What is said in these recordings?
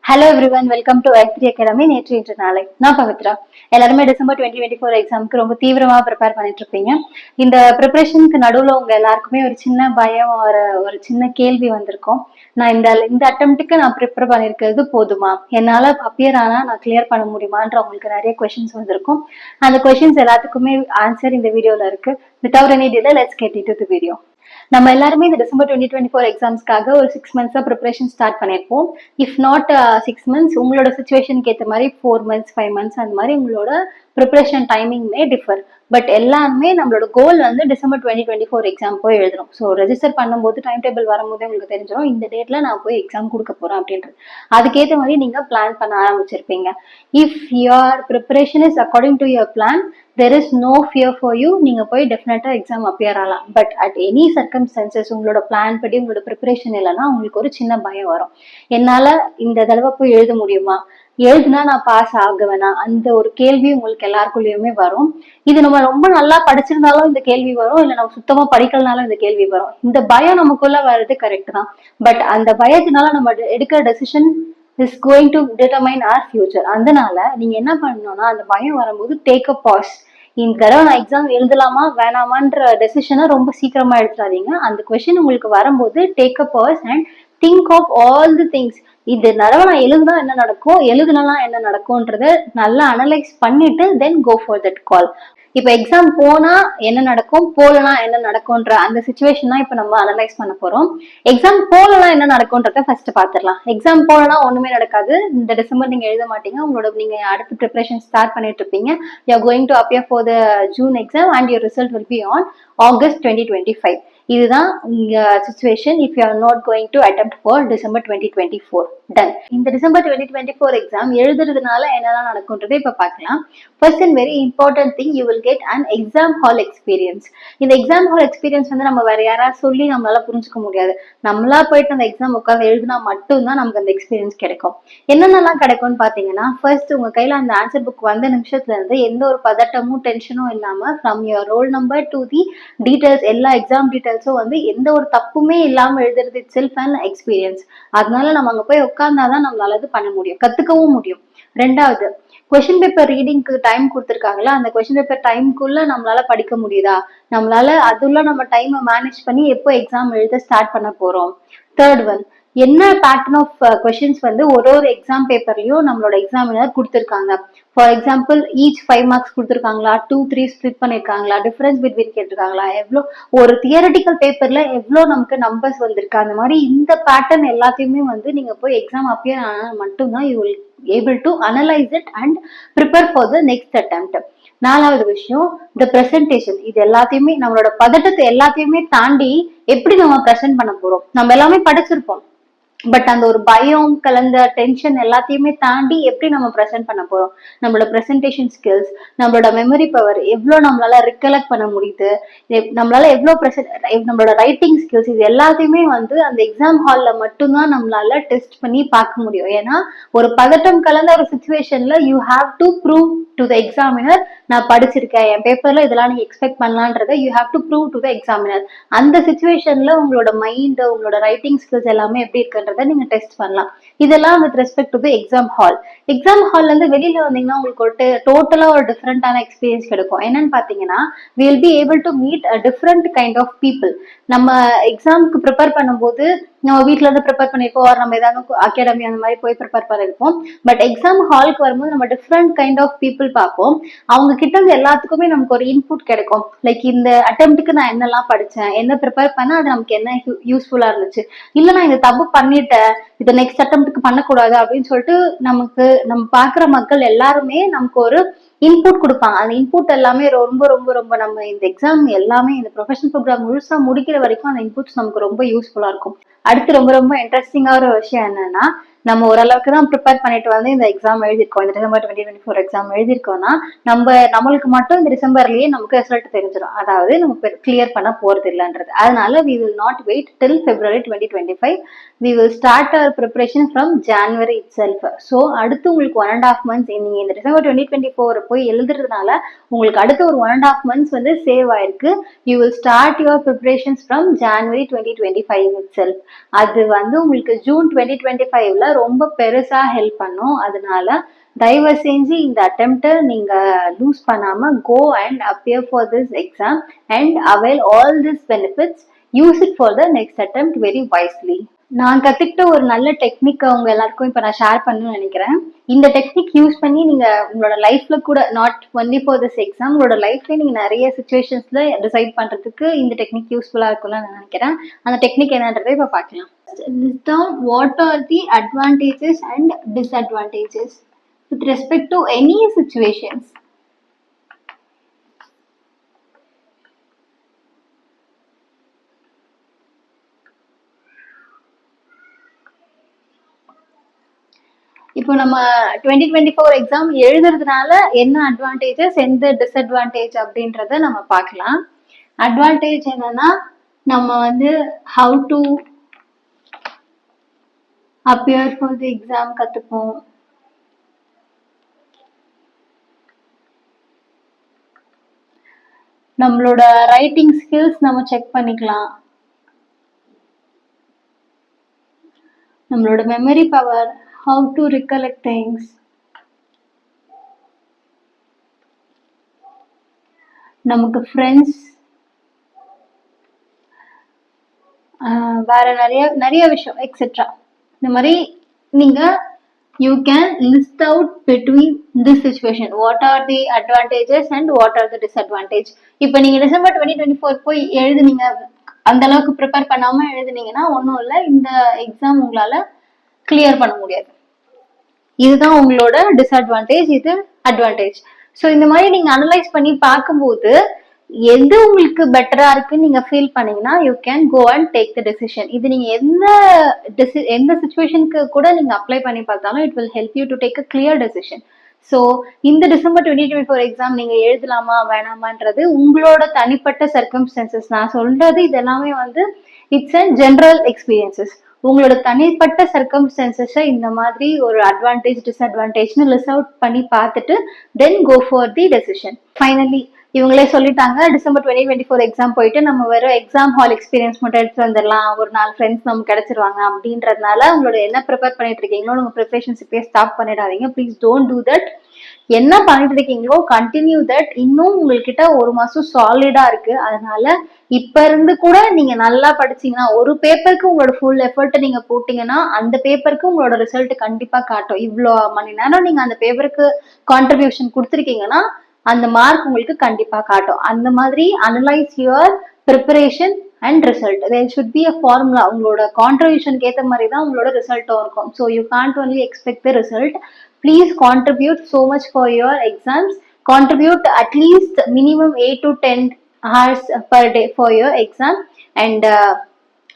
Hello everyone, welcome to X3 academy. நேற்று இன்று நாளை நான் பவித்ரா. எல்லாருமே டிசம்பர் 2024 எக்ஸாமுக்கு ரொம்ப தீவிரமா ப்ரிப்பேர் பண்ணிட்டு இருப்பீங்க. இந்த ப்ரிப்பரேஷனுக்கு நடுவில் உங்க எல்லாருக்குமே ஒரு சின்ன பயம், ஒரு சின்ன கேள்வி வந்திருக்கும். நான் இந்த அட்டம்ப்டுக்கு நான் ப்ரிப்பேர் பண்ணிருக்கிறது போதுமா, என்னால அப்பியர் ஆனா நான் கிளியர் பண்ண முடியுமான்ற உங்களுக்கு நிறைய கொஸ்டின்ஸ் வந்திருக்கும். அந்த கொஸ்டின்ஸ் எல்லாத்துக்குமே ஆன்சர் இந்த வீடியோல இருக்கு. Without any delay let's get into the video. நம்ம எல்லாருமே இந்த டிசம்பர் 2024 எக்ஸாம்ஸ்க்காக ஒரு 6 மந்த்ஸா ப்ரிப்பரேஷன் ஸ்டார்ட் பண்ணியிருப்போம். இஃப் நாட் 6 மந்த்ஸ், உங்களோட சுச்சுவேஷனுக்கு ஏற்ற மாதிரி 4 மந்த்ஸ் 5 மந்த்ஸ் அந்த மாதிரி உங்களோட ப்ரிப்பரேஷன் டைமிங்மே டிஃபர். பட் எல்லாருமே நம்மளோட கோல் வந்து டிசம்பர் 2024 எக்ஸாம் போய் எழுதணும். ஸோ ரெஜிஸ்டர் பண்ணும்போது டைம் டேபிள் வரும்போது உங்களுக்கு தெரிஞ்சிடும் இந்த டேட்ல நான் போய் எக்ஸாம் கொடுக்க போறேன் அப்படின்றது. அதுக்கேற்ற மாதிரி நீங்க பிளான் பண்ண ஆரம்பிச்சிருப்பீங்க. If your preparation is according to your plan, there is no fear for you. நீங்க போய் டெஃபினட்டா எக்ஸாம் அப்பியர் ஆகலாம். பட் அட் எனி சர்க்கம்ஸ்டன்சஸ் உங்களோட பிளான் படி உங்களோட ப்ரிப்பரேஷன் இல்லைன்னா உங்களுக்கு ஒரு சின்ன பயம் வரும். என்னால இந்த தடவை போய் எழுத முடியுமா, எழுதுனா நான் பாஸ் ஆகுவேனா, அந்த ஒரு கேள்வி உங்களுக்கு எல்லாருக்குள்ளயுமே வரும். இது நம்ம ரொம்ப நல்லா படிச்சிருந்தாலும் இந்த கேள்வி வரும், இல்ல நம்ம சுத்தமா படிக்கலனாலும் இந்த கேள்வி வரும். இந்த பயம் நமக்குள்ள வர்றது கரெக்ட் தான். பட் அந்த பயத்தினால நம்ம எடுக்கிற decision is going to determine our future. அதனால நீங்க என்ன பண்ணணும்னா, அந்த பயம் வரும்போது டேக் அ பாஸ். இந்த தடவை நான் எக்ஸாம் எழுதலாமா வேணாமான்ற டெசிஷனை ரொம்ப சீக்கிரமா எடுத்துறாதீங்க. அந்த கொஸ்டின் உங்களுக்கு வரும்போது take a pause and think of all the things. இந்த தடவை நான் எழுதுனா என்ன நடக்கும், எழுதுனா என்ன நடக்கும்ன்றத நல்லா அனலைஸ் பண்ணிட்டு தென் கோ ஃபார் தட் கால். இப்ப எக்ஸாம் போனா என்ன நடக்கும், போலனா என்ன நடக்கும்ன்ற அந்த சுச்சுவேஷன் தான் இப்ப நம்ம அனலைஸ் பண்ண போறோம். எக்ஸாம் போலனா என்ன நடக்கும்ன்றத ஃபர்ஸ்ட் பாத்துடலாம். எக்ஸாம் போலனா ஒண்ணுமே நடக்காது. இந்த டிசம்பர் நீங்க எழுத மாட்டீங்க. நீங்க அடுத்த ப்ரிப்பரேஷன் ஸ்டார்ட் பண்ணிட்டு இருப்பீங்க. You are going to appear for the June exam and your result will be on August 2025. இதுதான் உங்க situation if you are not going to attempt for December 2024. Done. இந்த டிசம்பர் 2024 எக்ஸாம் எழுதுறதுனால என்னெல்லாம் நடக்கும்ன்றதை இப்ப பார்க்கலாம். First and very important thing, you will get an exam hall experience. இந்த exam hall experience வந்து நம்ம வேற யாராவது சொல்லி நம்மளால புரிஞ்சுக்க முடியாது. நம்மளா போயிட்டு அந்த எக்ஸாம் உட்காந்து எழுதினா மட்டும்தான் நமக்கு அந்த எக்ஸ்பீரியன்ஸ் கிடைக்கும். என்னென்னலாம் கிடைக்கும்னு பாத்தீங்கன்னா, ஃபர்ஸ்ட் உங்க கையில அந்த ஆன்சர் புக் வந்த நிமிஷத்துல இருந்து எந்த ஒரு பதட்டமும் டென்ஷனும் இல்லாம from your roll number to the details, எல்லா எக்ஸாம் டீடைல்ஸும் வந்து எந்த ஒரு தப்புமே இல்லாம எழுதுறது இட் செல்ஃப் அன் எக்ஸ்பீரியன்ஸ். அதனால நம்ம அங்க போய் உட்கார்ந்தாதான் நம்மளால அது பண்ண முடியும், கத்துக்கவும் முடியும். ரெண்டாவது, கொஸ்டின் பேப்பர் ரீடிங்க்கு டைம் கொடுத்துருக்காங்களா, அந்த கொஸ்டின் பேப்பர் டைம்குள்ள நம்மளால படிக்க முடியுதா, நம்மளால அதுல நம்ம டைமை மேனேஜ் பண்ணி எப்போ எக்ஸாம் எழுத ஸ்டார்ட் பண்ண போறோம். தேர்ட் ஒன், என்ன பேட்டர்ன் ஆஃப் கொஸ்டின்ஸ் வந்து ஒரு எக்ஸாம் பேப்பர்லயும் நம்மளோட எக்ஸாமினர் கொடுத்துருக்காங்க. ஃபார் எக்ஸாம்பிள் ஈச் 5 மார்க்ஸ் கொடுத்துருக்காங்களா, 2-3 ஸ்பிளிட் பண்ணிருக்காங்களா, டிஃபரன்ஸ் பிட்வீன் கேட்டிருக்காங்களா, எவ்வளோ ஒரு தியரட்டிக்கல் பேப்பர்ல எவ்வளோ நமக்கு நம்பர்ஸ் வந்திருக்கு, அந்த மாதிரி இந்த பேட்டர்ன் எல்லாத்தையுமே வந்து நீங்க போய் எக்ஸாம் அப்பியர் ஆனால் மட்டும்தான் you will able to analyze it and prepare for the next attempt. நாலாவது விஷயம், the presentation. இது எல்லாத்தையுமே நம்மளோட பதட்டத்தை எல்லாத்தையுமே தாண்டி எப்படி நம்ம ப்ரெசென்ட் பண்ண போறோம். நம்ம எல்லாமே படிச்சிருப்போம், பட் அந்த ஒரு பயம் கலந்த டென்ஷன் எல்லாத்தையுமே தாண்டி எப்படி நம்ம ப்ரெசென்ட் பண்ண போறோம். நம்மளோட ப்ரெசன்டேஷன் ஸ்கில்ஸ், நம்மளோட மெமரி பவர் எவ்வளோ நம்மளால ரிகலெக்ட் பண்ண முடியுது, நம்மளால எவ்வளோ நம்மளோட ரைட்டிங் ஸ்கில்ஸ், இது எல்லாத்தையுமே வந்து அந்த எக்ஸாம் ஹால்ல மட்டும்தான் நம்மளால டெஸ்ட் பண்ணி பார்க்க முடியும். ஏன்னா ஒரு பதட்டம் கலந்த ஒரு சுச்சுவேஷன்ல you have to prove to the examiner, நான் படிச்சிருக்கேன், என் பேப்பர்ல இதெல்லாம் நீங்க எக்ஸ்பெக்ட் பண்ணலான்றத you have to prove to the examiner. அந்த சுச்சுவேஷன்ல உங்களோட மைண்ட், உங்களோட ரைட்டிங் ஸ்கில்ஸ் எல்லாமே எப்படி இருக்குன்றத நீங்க டெஸ்ட் பண்ணலாம். இதெல்லாம் with respect to the exam hall. Exam ஹால்ல இருந்து வெளியில வந்தீங்கன்னா உங்களுக்கு ஒரு டோட்டலா ஒரு டிஃப்ரெண்டான எக்ஸ்பீரியன்ஸ் கிடைக்கும். என்னன்னு பாத்தீங்கன்னா, we will be able to meet a different kind of people. நம்ம எக்ஸாமுக்கு ப்ரிப்பேர் பண்ணும்போது நம்ம வீட்ல இருந்து ப்ரிப்பேர் பண்ணிருப்போம், நம்ம ஏதாவது அகாடமி அந்த மாதிரி போய் ப்ரிப்பேர் பண்ணிருப்போம். பட் எக்ஸாம் ஹாலுக்கு வரும்போது நம்ம டிஃப்ரெண்ட் கைண்ட் ஆஃப் பீப்புள் பார்ப்போம். அவங்க கிட்ட இருந்து எல்லாத்துக்குமே நமக்கு ஒரு இன்புட் கிடைக்கும். லைக் இந்த அட்டெம்ப்டுக்கு நான் என்னெல்லாம் படிச்சேன், என்ன ப்ரிப்பேர் பண்ண, அது நமக்கு என்ன யூஸ்ஃபுல்லா இருந்துச்சு, இல்ல நான் இந்த தப்பு பண்ணிட்டேன், இதை நெக்ஸ்ட் அட்டெம்ப்டுக்கு பண்ணக்கூடாது அப்படின்னு சொல்லிட்டு நம்ம பாக்குற மக்கள் எல்லாருமே நமக்கு ஒரு இன்புட் கொடுப்பாங்க. அந்த இன்புட் எல்லாமே ரொம்ப ரொம்ப ரொம்ப நம்ம இந்த எக்ஸாம் எல்லாமே இந்த ப்ரொஃபஷனல் ப்ரோக்ராம் முழுசா முடிக்கிற வரைக்கும் அந்த இன்புட்ஸ் நமக்கு ரொம்ப யூஸ்ஃபுல்லா இருக்கும். அடுத்து ரொம்ப ரொம்ப இன்ட்ரெஸ்டிங்கா ஒரு விஷயம் என்னன்னா, நம்ம ஓரளவுக்கு தான் ப்ரிப்பேர் பண்ணிட்டு வந்து இந்த எக்ஸாம் எழுதிருக்கோம், இந்த டிசம்பர் 2024 எக்ஸாம் எழுதிருக்கோம்னா நம்மளுக்கு மட்டும் இந்த டிசம்பர்லயே நமக்கு ரிசல்ட் தெரிஞ்சிடும். அதாவது நம்ம கிளியர் பண்ண போறது இல்லைன்றது. அதனால we will not wait till February 2025. we will start our preparation from January itself. So அடுத்து உங்களுக்கு 1.5 months, நீங்க இந்த டிசம்பர் 2024 போய் எழுதுறதுனால உங்களுக்கு அடுத்து ஒரு 1.5 months வந்து சேவ் ஆயிருக்கு. you will start your preparations from January 2025 itself. அது வந்து உங்களுக்கு ஜூன் 2025ல ரொம்ப பெருசா ஹெல்ப் பண்ணும். அதனால தயவு செஞ்சு இந்த அட்டெம்ப்டை நீங்க லூஸ் பண்ணாம go and appear for this exam and avail all this benefits. Use it for the next attempt very wisely. நான் கத்துக்கிட்ட ஒரு நல்ல டெக்னிக் உங்க எல்லாருக்கும் இப்ப நான் ஷேர் பண்ணணும்னு நினைக்கிறேன். இந்த டெக்னிக் யூஸ் பண்ணி நீங்க உங்களோட லைஃப்ல கூட not only for this exam, உங்களோட லைஃப்ல நீங்க நிறைய சுச்சுவேஷன்ஸ்ல டிசைட் பண்றதுக்கு இந்த டெக்னிக் யூஸ்ஃபுல்லா இருக்கும்னு நான் நினைக்கிறேன். அந்த டெக்னிக் என்னன்றதை இப்ப பார்க்கலாம். List down what are the advantages and disadvantages with respect to any situations. இப்போ நம்ம 2024 எக்ஸாம் எழுதுறதுனால என்ன அட்வான்டேஜஸ், எந்த டிஸ்அட்வான்டேஜ் அப்படின்றத நம்ம பார்க்கலாம். அட்வான்டேஜ் என்னன்னா, நம்ம வந்து how to appear for the exam கத்துப்போம். நம்மளோட ரைட்டிங் ஸ்கில்ஸ் நம்ம செக் பண்ணிக்கலாம். நம்மளோட memory power, how to recollect things. நமக்கு ஃப்ரெண்ட்ஸ், வேற நிறைய விஷயம் எக்ஸெட்ரா. இந்த மாதிரி நீங்க you can list out between this situation what are the advantages and what are the disadvantage. இப்போ நீங்க டிசம்பர் 2024 போய் எழுதுனீங்க, அந்த அளவுக்கு ப்ரிப்பேர் பண்ணாம எழுதுனீங்கன்னா ஒன்றும் இல்லை, இந்த எக்ஸாம் உங்களால கிளியர் பண்ண முடியாது. இதுதான் உங்களோட டிஸ்அட்வான்டேஜ், இது அட்வான்டேஜ். ஸோ இந்த மாதிரி நீங்க அனலைஸ் பண்ணி பார்க்கும்போது எது உங்களுக்கு பெட்டரா இருக்குன்னு நீங்க ஃபீல் பண்ணீங்கன்னா you can go and take the decision. இது நீங்க எந்த சுச்சுவேஷனுக்கு கூட நீங்க அப்ளை பண்ணி பார்த்தாலும் it will help you to take a clear decision. So இந்த டிசம்பர் 2024 எக்ஸாம் நீங்க எழுதலாமா வேணாமான்றது உங்களோட தனிப்பட்ட சர்க்கம்ஸ்டன்சஸ். நான் சொல்றது இது எல்லாமே வந்து இட்ஸ் அண்ட் ஜென்ரல் எக்ஸ்பீரியன்சஸ். உங்களோட தனிப்பட்ட சர்க்கம்ஸ்டன்சஸை இந்த மாதிரி ஒரு அட்வான்டேஜ் டிஸ்அட்வான்டேஜ்னு லிஸ்ட் அவுட் பண்ணி பார்த்துட்டு then go for the decision. Finally இவங்களே சொல்லிட்டாங்க, டிசம்பர் 2024 எக்ஸாம் போயிட்டு நம்ம வெறும் எக்ஸாம் ஹால் எக்ஸ்பீரியன்ஸ் மட்டும் எடுத்து வந்துடலாம், ஒரு 4 ஃப்ரெண்ட்ஸ் நமக்கு கிடைச்சிருவாங்க அப்படின்றதுனால உங்களோட என்ன ப்ரிப்பேர் பண்ணிட்டு இருக்கீங்களோ உங்க ப்ரிப்பரேஷன்ஸ் இப்பயே ஸ்டாப் பண்ணிடாதீங்க. Please don't do that. என்ன பண்ணிட்டு இருக்கீங்களோ கண்டினியூ தட். இன்னும் உங்ககிட்ட ஒரு மாசம் சாலிடா இருக்கு. அதனால இப்ப இருந்து கூட நீங்க நல்லா படிச்சீங்கன்னா, ஒரு பேப்பருக்கு உங்களோட ஃபுல் எஃபர்ட் நீங்க போட்டீங்கன்னா அந்த பேப்பருக்கு உங்களோட ரிசல்ட் கண்டிப்பா காட்டும். இவ்வளோ மணி நேரம் நீங்க அந்த பேப்பருக்கு கான்ட்ரிபியூஷன் கொடுத்துருக்கீங்கன்னா அந்த மார்க் உங்களுக்கு கண்டிப்பா காட்டும். அந்த மாதிரி analyse your preparation and result. There should be a formula. உங்களோட கான்ட்ரிபியூஷனுக்கு ஏற்ற மாதிரி தான் உங்களோட ரிசல்ட்டும் இருக்கும். So you can't only expect the result. Please contribute so much for your exams. Contribute at least minimum 8 to 10 hours per day for your exam and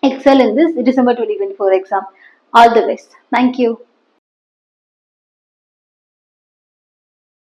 excel in this December 2024 exam. All the best. Thank you.